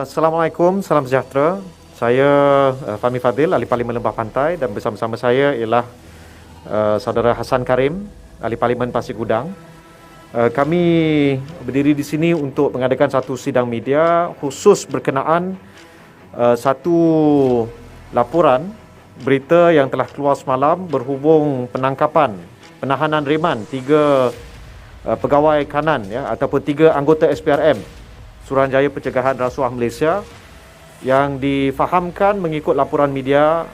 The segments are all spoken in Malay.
Assalamualaikum, salam sejahtera. Saya Fahmi Fadil, Ahli Parlimen Lembah Pantai, dan bersama-sama saya ialah Saudara Hassan Karim, Ahli Parlimen Pasir Gudang. Kami berdiri di sini untuk mengadakan satu sidang media khusus berkenaan satu laporan berita yang telah keluar semalam berhubung penahanan reman 3 pegawai kanan ataupun 3 anggota SPRM Suruhanjaya Pencegahan Rasuah Malaysia yang difahamkan mengikut laporan media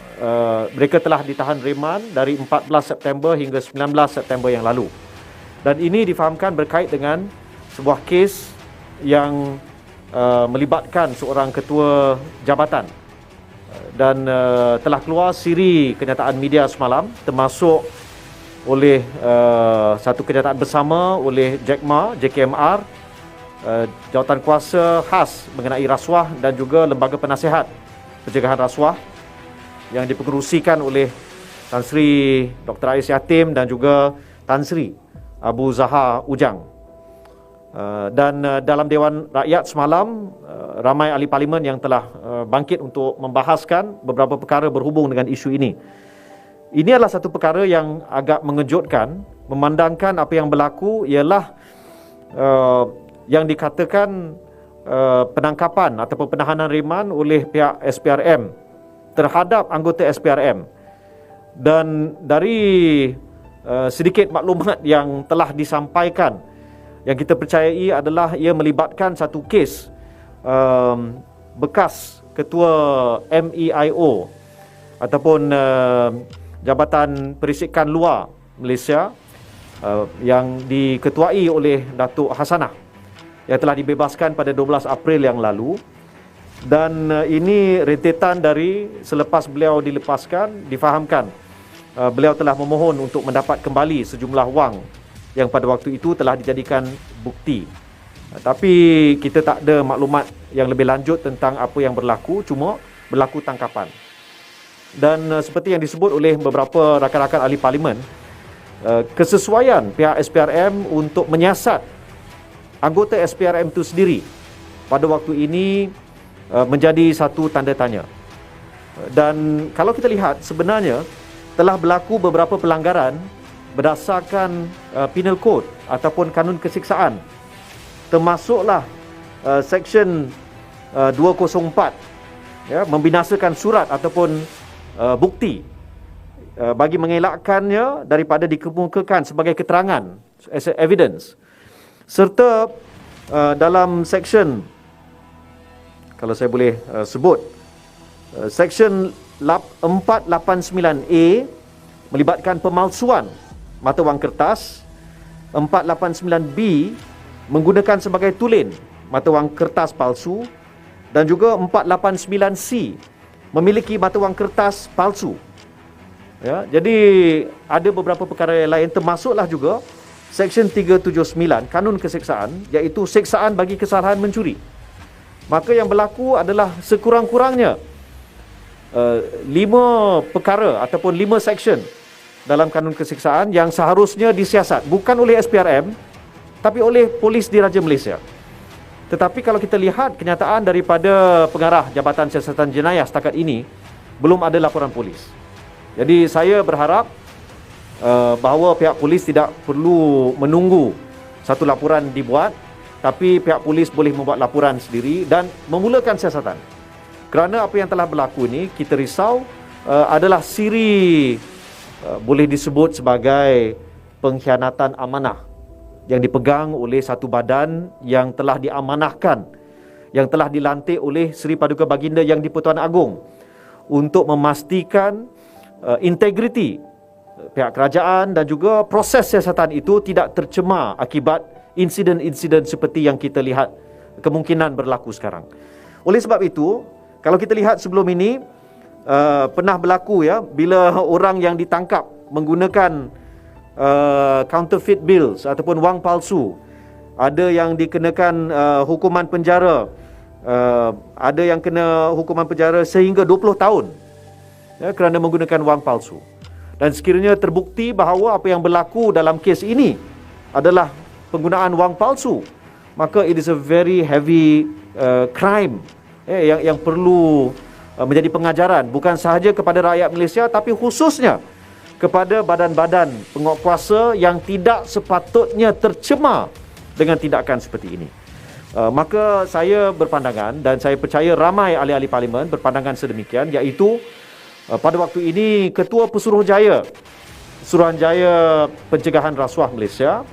mereka telah ditahan reman dari 14 September hingga 19 September yang lalu. Dan ini difahamkan berkait dengan sebuah kes yang melibatkan seorang ketua jabatan. Dan telah keluar siri kenyataan media semalam termasuk oleh satu kenyataan bersama oleh JKMR, Jawatan Kuasa Khas mengenai rasuah, dan juga Lembaga Penasihat Pencegahan Rasuah yang dipengerusikan oleh Tan Sri Dr. Ais Yatim dan juga Tan Sri Abu Zahar Ujang. Dan dalam Dewan Rakyat semalam, ramai ahli parlimen yang telah bangkit untuk membahaskan beberapa perkara berhubung dengan isu ini. Ini adalah satu perkara yang agak mengejutkan, memandangkan apa yang berlaku ialah yang dikatakan penangkapan ataupun penahanan reman oleh pihak SPRM terhadap anggota SPRM. Dan dari sedikit maklumat yang telah disampaikan, yang kita percayai adalah ia melibatkan satu kes bekas ketua MEIO ataupun Jabatan Perisikan Luar Malaysia yang diketuai oleh Datuk Hasanah yang telah dibebaskan pada 12 April yang lalu. Dan ini rentetan dari selepas beliau dilepaskan, difahamkan beliau telah memohon untuk mendapat kembali sejumlah wang yang pada waktu itu telah dijadikan bukti. Tapi kita tak ada maklumat yang lebih lanjut tentang apa yang berlaku, cuma berlaku tangkapan. Dan seperti yang disebut oleh beberapa rakan-rakan ahli parlimen, kesesuaian pihak SPRM untuk menyiasat anggota SPRM itu sendiri pada waktu ini menjadi satu tanda tanya. Dan kalau kita lihat, sebenarnya telah berlaku beberapa pelanggaran berdasarkan penal code ataupun kanun kesiksaan, termasuklah section 204 membinasakan surat ataupun bukti bagi mengelakkannya daripada dikemukakan sebagai keterangan as evidence, serta dalam section, kalau saya boleh sebut, section 489A melibatkan pemalsuan mata wang kertas, 489B menggunakan sebagai tulen mata wang kertas palsu, dan juga 489C memiliki mata wang kertas palsu. Jadi ada beberapa perkara yang lain, termasuklah juga Seksyen 379 Kanun Keseksaan, iaitu seksaan bagi kesalahan mencuri. Maka yang berlaku adalah sekurang-kurangnya 5 perkara ataupun 5 seksyen dalam Kanun Keseksaan yang seharusnya disiasat bukan oleh SPRM tapi oleh Polis Diraja Malaysia. Tetapi kalau kita lihat kenyataan daripada pengarah Jabatan Siasatan Jenayah setakat ini, belum ada laporan polis. Jadi saya berharap bahawa pihak polis tidak perlu menunggu satu laporan dibuat, tapi pihak polis boleh membuat laporan sendiri dan memulakan siasatan. Kerana apa yang telah berlaku ini, kita risau adalah siri boleh disebut sebagai pengkhianatan amanah yang dipegang oleh satu badan yang telah diamanahkan, yang telah dilantik oleh Seri Paduka Baginda Yang di-Pertuan Agong untuk memastikan integriti pihak kerajaan dan juga proses siasatan itu tidak tercemar akibat insiden-insiden seperti yang kita lihat kemungkinan berlaku sekarang. Oleh sebab itu, kalau kita lihat sebelum ini pernah berlaku bila orang yang ditangkap menggunakan counterfeit bills ataupun wang palsu, ada yang dikenakan hukuman penjara, ada yang kena hukuman penjara sehingga 20 tahun kerana menggunakan wang palsu. Dan sekiranya terbukti bahawa apa yang berlaku dalam kes ini adalah penggunaan wang palsu, maka it is a very heavy crime yang perlu menjadi pengajaran bukan sahaja kepada rakyat Malaysia tapi khususnya kepada badan-badan penguatkuasa yang tidak sepatutnya tercemar dengan tindakan seperti ini. Maka saya berpandangan dan saya percaya ramai ahli-ahli parlimen berpandangan sedemikian, iaitu pada waktu ini Ketua Pesuruhjaya Pencegahan Rasuah Malaysia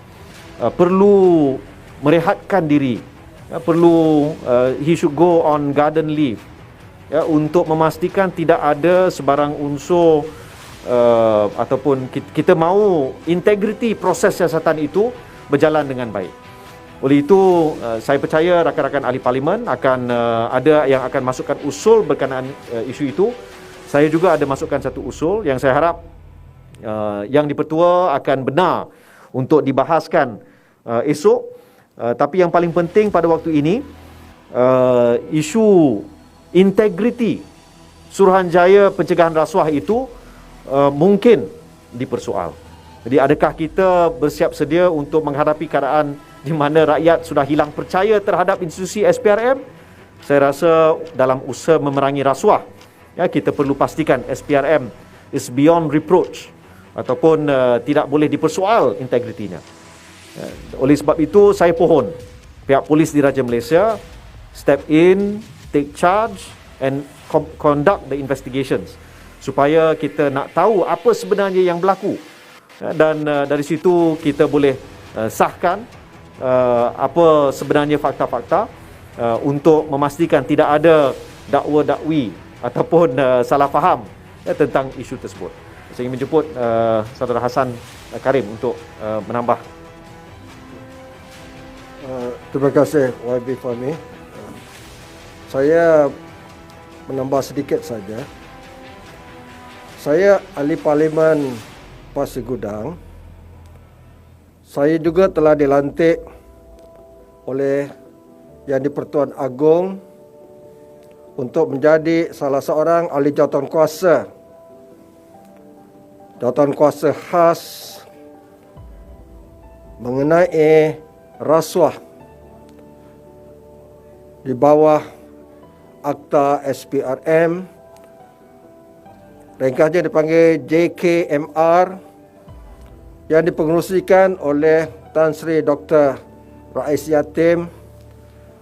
perlu merehatkan diri, he should go on garden leave untuk memastikan tidak ada sebarang unsur ataupun kita mahu integriti proses siasatan itu berjalan dengan baik. Oleh itu saya percaya rakan-rakan ahli parlimen akan ada yang akan masukkan usul berkenaan isu itu. Saya juga ada masukkan satu usul yang saya harap yang di-Pertua akan benar untuk dibahaskan esok. Tapi yang paling penting pada waktu ini isu integriti Suruhanjaya Pencegahan Rasuah itu mungkin dipersoal. Jadi adakah kita bersiap sedia untuk menghadapi keadaan di mana rakyat sudah hilang percaya terhadap institusi SPRM? Saya rasa dalam usaha memerangi rasuah, kita perlu pastikan SPRM is beyond reproach ataupun tidak boleh dipersoal integritinya. Oleh sebab itu saya pohon pihak polis diraja Malaysia step in, take charge and conduct the investigations supaya kita nak tahu apa sebenarnya yang berlaku, dan dari situ kita boleh sahkan apa sebenarnya fakta-fakta untuk memastikan tidak ada dakwa-dakwi ataupun salah faham tentang isu tersebut. Saya ingin menjemput Saudara Hassan Karim untuk menambah. Terima kasih YB Fahmi. Saya menambah sedikit saja. Saya ahli parlimen Pasir Gudang. Saya juga telah dilantik oleh Yang di-Pertuan Agong untuk menjadi salah seorang ahli jawatankuasa khas mengenai rasuah di bawah Akta SPRM, ringkasnya dipanggil JKMR, yang dipengerusikan oleh Tan Sri Dr. Rais Yatim,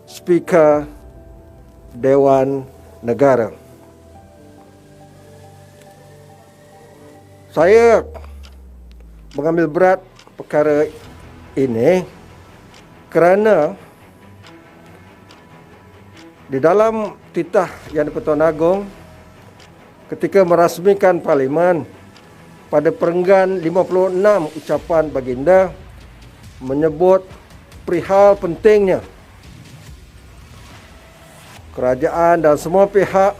Speaker Dewan Negara. Saya mengambil berat perkara ini kerana di dalam titah Yang di-Pertuan Agong ketika merasmikan parlimen pada perenggan 56 ucapan baginda menyebut perihal pentingnya kerajaan dan semua pihak,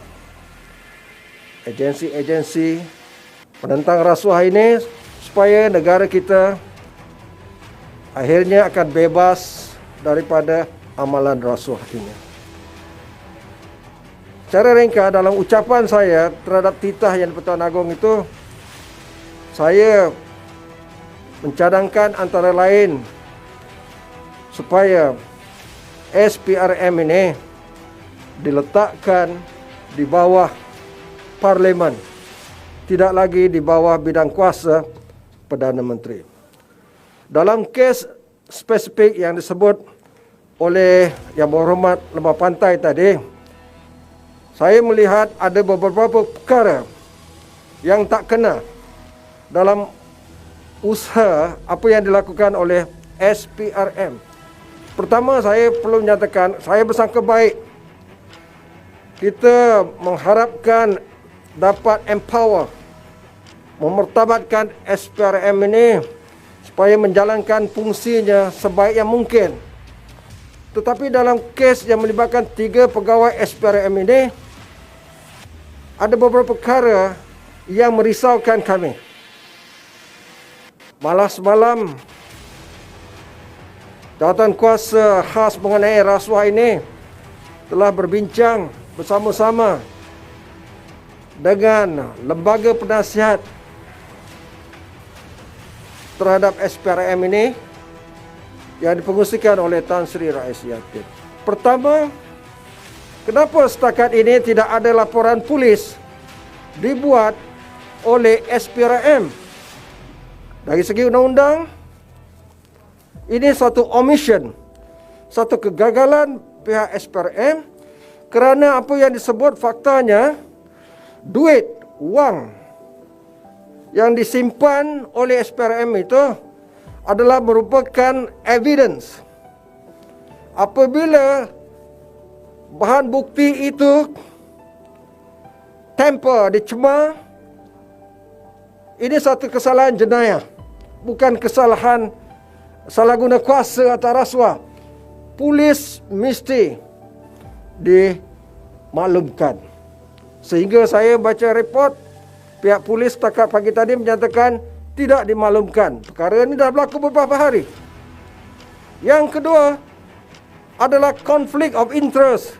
agensi-agensi menentang rasuah ini supaya negara kita akhirnya akan bebas daripada amalan rasuah ini. Secara ringkas dalam ucapan saya terhadap titah Yang di-Pertuan Agong itu, saya mencadangkan antara lain supaya SPRM ini diletakkan di bawah parlimen, tidak lagi di bawah bidang kuasa Perdana Menteri. Dalam kes spesifik yang disebut oleh Yang Berhormat Lembah Pantai tadi, saya melihat ada beberapa perkara yang tak kena dalam usaha apa yang dilakukan oleh SPRM. Pertama, saya perlu menyatakan saya bersangka baik kita mengharapkan dapat empower, memertabatkan SPRM ini supaya menjalankan fungsinya sebaik yang mungkin. Tetapi dalam kes yang melibatkan 3 pegawai SPRM ini, ada beberapa perkara yang merisaukan kami. Malah semalam, jawatankuasa khas mengenai rasuah ini telah berbincang bersama-sama dengan lembaga penasihat terhadap SPRM ini yang dipengerusikan oleh Tan Sri Rais Yatim. Pertama, kenapa setakat ini tidak ada laporan polis dibuat oleh SPRM? Dari segi undang-undang, ini satu omission, satu kegagalan pihak SPRM, kerana apa yang disebut faktanya, duit, wang yang disimpan oleh SPRM itu adalah merupakan evidence. Apabila bahan bukti itu tamper, dicemar, ini satu kesalahan jenayah, bukan kesalahan salah guna kuasa atau rasuah. Polis mesti dimaklumkan. Sehingga saya baca report, pihak polis setakat pagi tadi menyatakan tidak dimaklumkan. Perkara ini dah berlaku beberapa hari. Yang kedua adalah conflict of interest.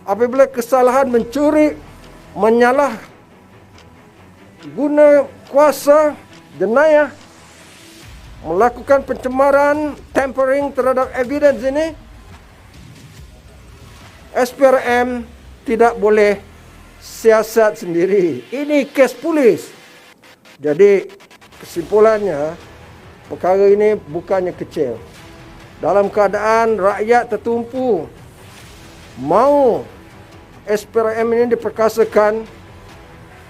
Apabila kesalahan mencuri, menyalah guna kuasa, jenayah, melakukan pencemaran, tampering terhadap evidence ini, SPRM tidak boleh siasat sendiri. Ini kes polis. Jadi kesimpulannya, perkara ini bukannya kecil. Dalam keadaan rakyat tertumpu, mau SPRM ini diperkasakan,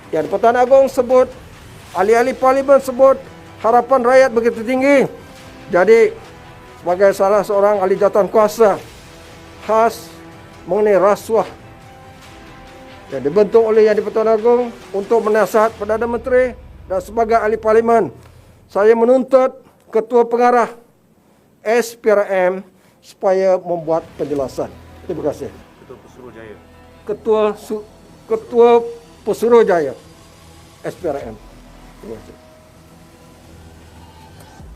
yang Pertuan Agong sebut, ahli-ahli parlimen sebut, harapan rakyat begitu tinggi. Jadi sebagai salah seorang ahli jawatan kuasa khas mengenai rasuah yang dibentuk oleh Yang di-Pertuan Agong untuk menasihat Perdana Menteri dan sebagai ahli parlimen, saya menuntut Ketua Pengarah SPRM supaya membuat penjelasan. Terima kasih. Ketua Pesuruhjaya SPRM. Terima kasih.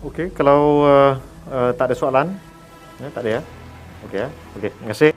Okey, kalau tak ada soalan, tak ada ya. Okey ya. Okey, terima kasih.